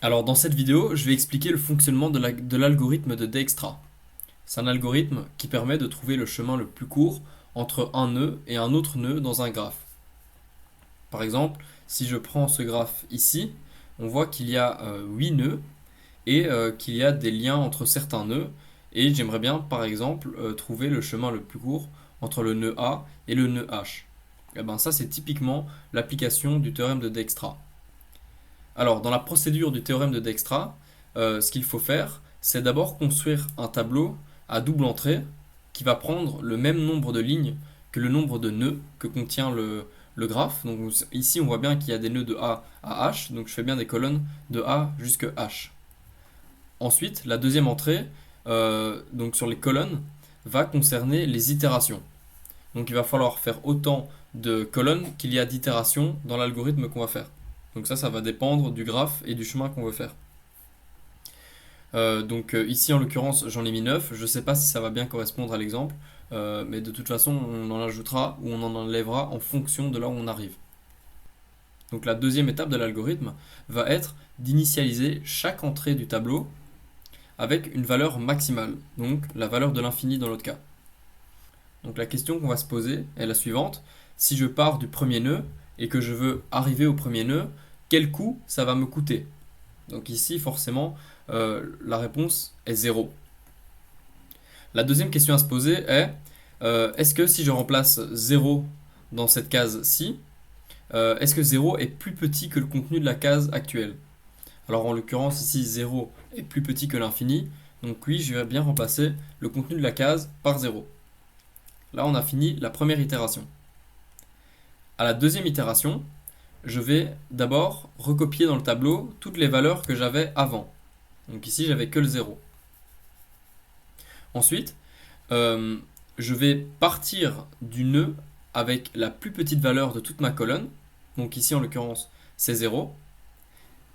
Alors dans cette vidéo, je vais expliquer le fonctionnement de l'algorithme de Dijkstra. C'est un algorithme qui permet de trouver le chemin le plus court entre un nœud et un autre nœud dans un graphe. Par exemple, si je prends ce graphe ici, on voit qu'il y a 8 nœuds et qu'il y a des liens entre certains nœuds. Et j'aimerais bien, par exemple, trouver le chemin le plus court entre le nœud A et le nœud H. Et ben ça, c'est typiquement l'application du théorème de Dijkstra. Alors, dans la procédure du théorème de Dijkstra, ce qu'il faut faire, c'est d'abord construire un tableau à double entrée qui va prendre le même nombre de lignes que le nombre de nœuds que contient le graphe. Donc ici, on voit bien qu'il y a des nœuds de A à H, donc je fais bien des colonnes de A jusque H. Ensuite, la deuxième entrée, donc sur les colonnes, va concerner les itérations. Donc il va falloir faire autant de colonnes qu'il y a d'itérations dans l'algorithme qu'on va faire. Donc ça va dépendre du graphe et du chemin qu'on veut faire. Ici en l'occurrence j'en ai mis 9, je ne sais pas si ça va bien correspondre à l'exemple, mais de toute façon on en ajoutera ou on en enlèvera en fonction de là où on arrive. Donc la deuxième étape de l'algorithme va être d'initialiser chaque entrée du tableau avec une valeur maximale, donc la valeur de l'infini dans l'autre cas. Donc la question qu'on va se poser est la suivante. Si je pars du premier nœud et que je veux arriver au premier nœud, quel coût ça va me coûter? Donc ici, forcément, la réponse est 0. La deuxième question à se poser est, est-ce que si je remplace 0 dans cette case-ci, est-ce que 0 est plus petit que le contenu de la case actuelle? Alors en l'occurrence, ici, 0 est plus petit que l'infini, donc oui, je vais bien remplacer le contenu de la case par 0. Là, on a fini la première itération. À la deuxième itération, je vais d'abord recopier dans le tableau toutes les valeurs que j'avais avant. Donc ici, j'avais que le 0. Ensuite, je vais partir du nœud avec la plus petite valeur de toute ma colonne. Donc ici, en l'occurrence, c'est 0.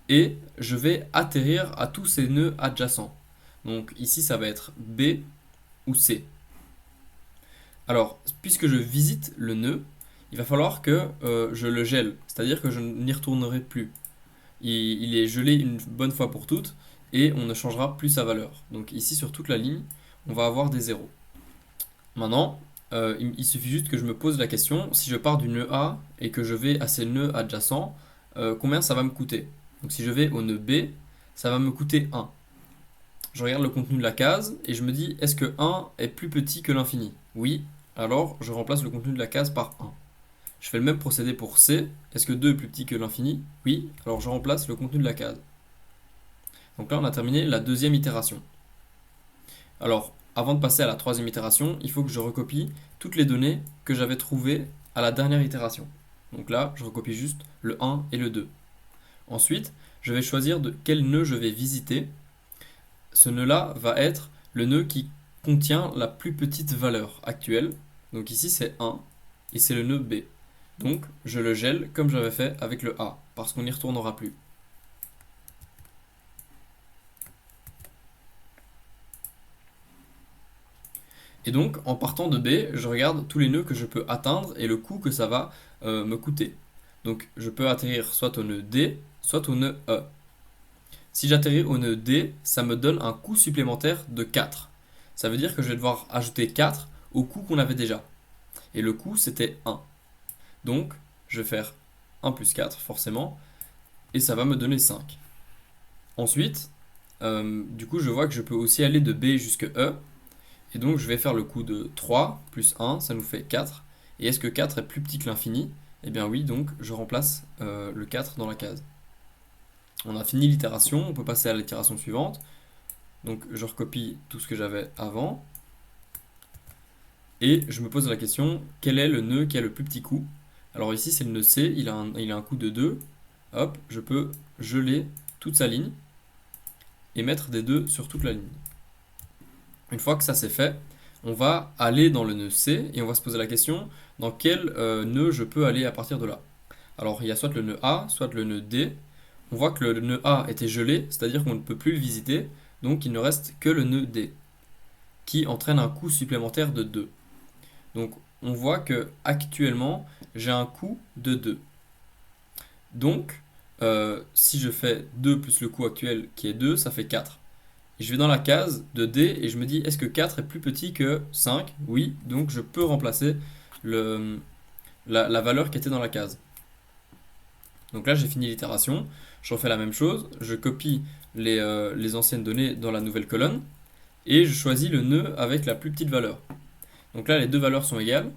Et je vais atterrir à tous ces nœuds adjacents. Donc ici, ça va être B ou C. Alors, puisque je visite le nœud, il va falloir que je le gèle, c'est-à-dire que je n'y retournerai plus. Il est gelé une bonne fois pour toutes et on ne changera plus sa valeur. Donc ici sur toute la ligne, on va avoir des zéros. Maintenant, il suffit juste que je me pose la question, si je pars du nœud A et que je vais à ces nœuds adjacents, combien ça va me coûter? Donc si je vais au nœud B, ça va me coûter 1. Je regarde le contenu de la case et je me dis, est-ce que 1 est plus petit que l'infini? Oui, alors je remplace le contenu de la case par 1. Je fais le même procédé pour C. Est-ce que 2 est plus petit que l'infini? Oui, alors je remplace le contenu de la case. Donc là, on a terminé la deuxième itération. Alors, avant de passer à la troisième itération, il faut que je recopie toutes les données que j'avais trouvées à la dernière itération. Donc là, je recopie juste le 1 et le 2. Ensuite, je vais choisir de quel nœud je vais visiter. Ce nœud-là va être le nœud qui contient la plus petite valeur actuelle. Donc ici, c'est 1 et c'est le nœud B. Donc, je le gèle comme j'avais fait avec le A, parce qu'on n'y retournera plus. Et donc, en partant de B, je regarde tous les nœuds que je peux atteindre et le coût que ça va me coûter. Donc, je peux atterrir soit au nœud D, soit au nœud E. Si j'atterris au nœud D, ça me donne un coût supplémentaire de 4. Ça veut dire que je vais devoir ajouter 4 au coût qu'on avait déjà. Et le coût, c'était 1. Donc, je vais faire 1 plus 4, forcément, et ça va me donner 5. Ensuite, du coup, je vois que je peux aussi aller de B jusqu'à E, et donc je vais faire le coût de 3 plus 1, ça nous fait 4. Et est-ce que 4 est plus petit que l'infini? Eh bien oui, donc je remplace le 4 dans la case. On a fini l'itération, on peut passer à l'itération suivante. Donc je recopie tout ce que j'avais avant. Et je me pose la question, quel est le nœud qui a le plus petit coût? Alors ici c'est le nœud C, il a un coût de 2. Hop, je peux geler toute sa ligne et mettre des 2 sur toute la ligne. Une fois que ça c'est fait, on va aller dans le nœud C et on va se poser la question, dans quel nœud je peux aller à partir de là? Alors il y a soit le nœud A, soit le nœud D. On voit que le nœud A était gelé, c'est-à-dire qu'on ne peut plus le visiter, donc il ne reste que le nœud D, qui entraîne un coût supplémentaire de 2. Donc on voit que actuellement j'ai un coût de 2. Donc Si je fais 2 plus le coût actuel qui est 2, ça fait 4. Et je vais dans la case de D et je me dis, est-ce que 4 est plus petit que 5? Oui, donc je peux remplacer la valeur qui était dans la case. Donc là, j'ai fini l'itération. Je refais la même chose. Je copie les anciennes données dans la nouvelle colonne et je choisis le nœud avec la plus petite valeur. Donc là, les deux valeurs sont égales.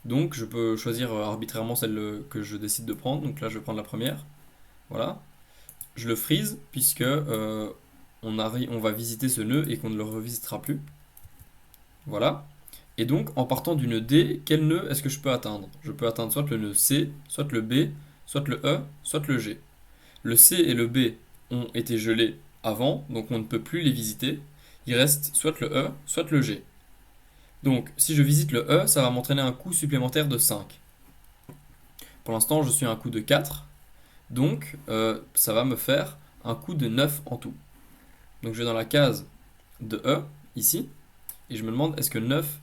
Donc je peux choisir arbitrairement celle que je décide de prendre. Donc là, je vais prendre la première. Voilà. Je le freeze puisque on va visiter ce nœud et qu'on ne le revisitera plus. Voilà. Et donc, en partant du nœud D, quel nœud est-ce que je peux atteindre? Je peux atteindre soit le nœud C, soit le B, soit le E, soit le G. Le C et le B ont été gelés avant, donc on ne peut plus les visiter. Il reste soit le E, soit le G. Donc, si je visite le E, ça va m'entraîner un coût supplémentaire de 5. Pour l'instant, je suis à un coût de 4. Donc, ça va me faire un coût de 9 en tout. Donc, je vais dans la case de E, ici, et je me demande est-ce que 9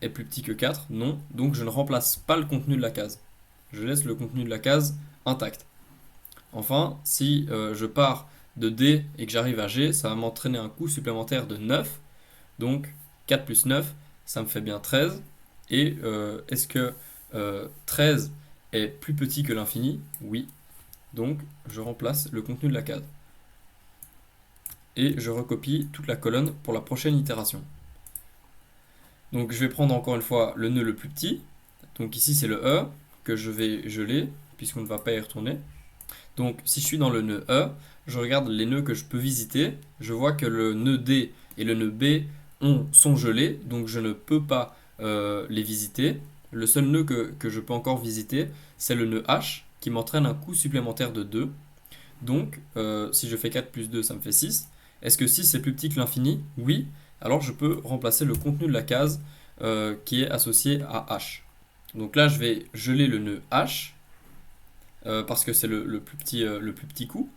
est plus petit que 4? Non. Donc, je ne remplace pas le contenu de la case. Je laisse le contenu de la case intact. Enfin, si je pars de D et que j'arrive à G, ça va m'entraîner un coût supplémentaire de 9. Donc 4 plus 9, ça me fait bien 13. Et est-ce que 13 est plus petit que l'infini? Oui. Donc je remplace le contenu de la case. Et je recopie toute la colonne pour la prochaine itération. Donc je vais prendre encore une fois le nœud le plus petit. Donc ici c'est le E que je vais geler puisqu'on ne va pas y retourner. Donc si je suis dans le nœud E, je regarde les nœuds que je peux visiter. Je vois que le nœud D et le nœud B sont gelés, donc je ne peux pas les visiter. Le seul nœud que je peux encore visiter, c'est le nœud H, qui m'entraîne un coût supplémentaire de 2. Donc si je fais 4 plus 2, ça me fait 6. Est-ce que 6 est plus petit que l'infini? Oui. Alors je peux remplacer le contenu de la case qui est associé à H. Donc là, je vais geler le nœud H, parce que c'est le plus petit coup.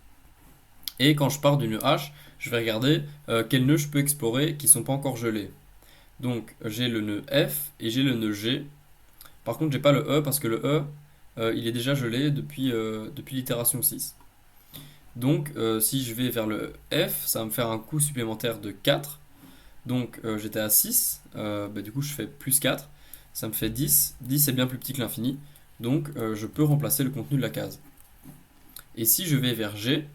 Et quand je pars du nœud H, je vais regarder quels nœuds je peux explorer qui ne sont pas encore gelés. Donc j'ai le nœud F et j'ai le nœud G. Par contre, j'ai pas le E parce que le E, il est déjà gelé depuis l'itération 6. Donc si je vais vers le F, ça va me faire un coût supplémentaire de 4. Donc j'étais à 6, du coup je fais plus 4, ça me fait 10. 10 est bien plus petit que l'infini. Donc je peux remplacer le contenu de la case. Et si je vais vers G,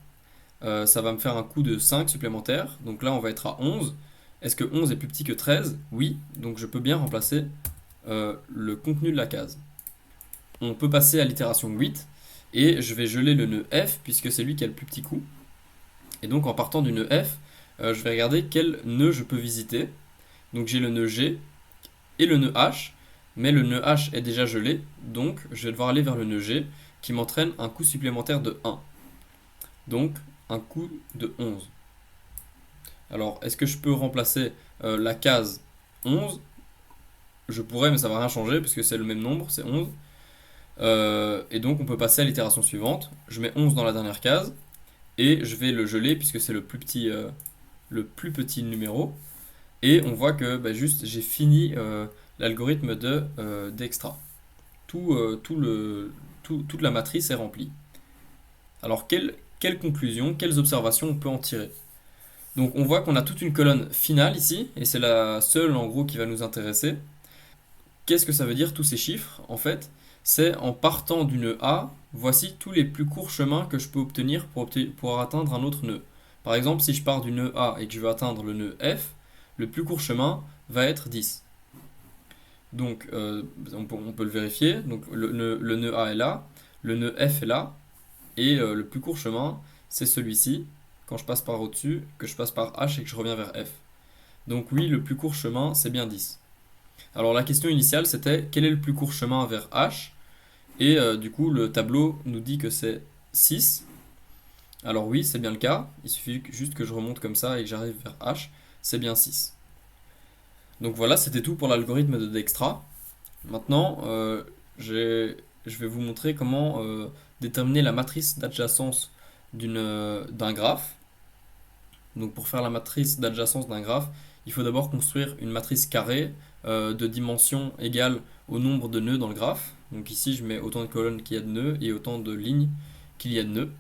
ça va me faire un coût de 5 supplémentaire. Donc là on va être à 11. Est-ce que 11 est plus petit que 13? Oui, donc je peux bien remplacer le contenu de la case. On peut passer à l'itération 8. Et je vais geler le nœud F puisque c'est lui qui a le plus petit coût. Et donc en partant du nœud F, je vais regarder quel nœud je peux visiter. Donc j'ai le nœud G et le nœud H. Mais le nœud H est déjà gelé, donc je vais devoir aller vers le nœud G qui m'entraîne un coût supplémentaire de 1. Donc un coût de 11. Alors est-ce que je peux remplacer la case 11? Je pourrais, mais ça ne va rien changer puisque c'est le même nombre, c'est 11. Et donc on peut passer à l'itération suivante. Je mets 11 dans la dernière case et je vais le geler puisque c'est le plus petit numéro. Et on voit que juste j'ai fini l'algorithme d'extra. Toute la matrice est remplie. Alors quelles conclusions, quelles observations on peut en tirer? Donc on voit qu'on a toute une colonne finale ici, et c'est la seule en gros qui va nous intéresser. Qu'est-ce que ça veut dire tous ces chiffres? En fait, c'est en partant du nœud A, voici tous les plus courts chemins que je peux obtenir pour atteindre un autre nœud. Par exemple, si je pars du nœud A et que je veux atteindre le nœud F, le plus court chemin va être 10. Donc on peut le vérifier. Donc le nœud A est là, le nœud F est là, et le plus court chemin, c'est celui-ci, quand je passe par au-dessus, que je passe par H et que je reviens vers F. Donc oui, le plus court chemin, c'est bien 10. Alors la question initiale, c'était quel est le plus court chemin vers H? Et du coup, le tableau nous dit que c'est 6. Alors oui, c'est bien le cas. Il suffit juste que je remonte comme ça et que j'arrive vers H. C'est bien 6. Donc voilà, c'était tout pour l'algorithme de Dijkstra. Maintenant, je vais vous montrer comment déterminer la matrice d'adjacence d'un graphe. Donc pour faire la matrice d'adjacence d'un graphe, il faut d'abord construire une matrice carrée de dimension égale au nombre de nœuds dans le graphe. Donc ici, je mets autant de colonnes qu'il y a de nœuds et autant de lignes qu'il y ait de nœuds.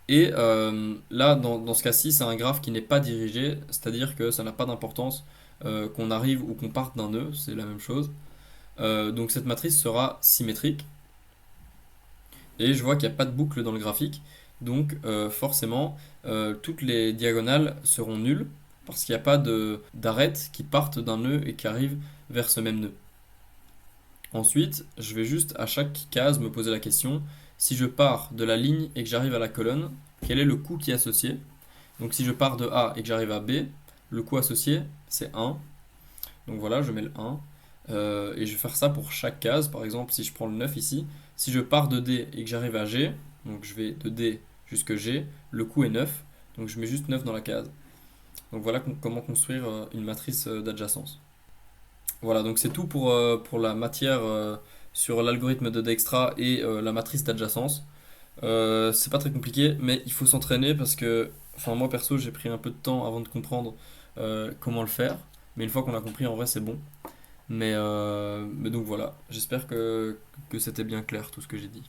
Et là, dans ce cas-ci, c'est un graphe qui n'est pas dirigé, c'est-à-dire que ça n'a pas d'importance qu'on arrive ou qu'on parte d'un nœud, c'est la même chose. Donc cette matrice sera symétrique. Et je vois qu'il n'y a pas de boucle dans le graphique, donc forcément, toutes les diagonales seront nulles, parce qu'il n'y a pas d'arêtes qui partent d'un nœud et qui arrivent vers ce même nœud. Ensuite, je vais juste à chaque case me poser la question, si je pars de la ligne et que j'arrive à la colonne, quel est le coût qui est associé? Donc si je pars de A et que j'arrive à B, le coût associé, c'est 1. Donc voilà, je mets le 1. Et je vais faire ça pour chaque case. Par exemple, si je prends le 9 ici, si je pars de D et que j'arrive à G, donc je vais de D jusqu'à G, le coût est 9. Donc je mets juste 9 dans la case. Donc voilà comment construire une matrice d'adjacence. Voilà, donc c'est tout pour la matière sur l'algorithme de Dijkstra et la matrice d'adjacence. C'est pas très compliqué, mais il faut s'entraîner parce que, enfin moi perso, j'ai pris un peu de temps avant de comprendre comment le faire. Mais une fois qu'on a compris, en vrai, c'est bon. Mais donc voilà, j'espère que c'était bien clair tout ce que j'ai dit.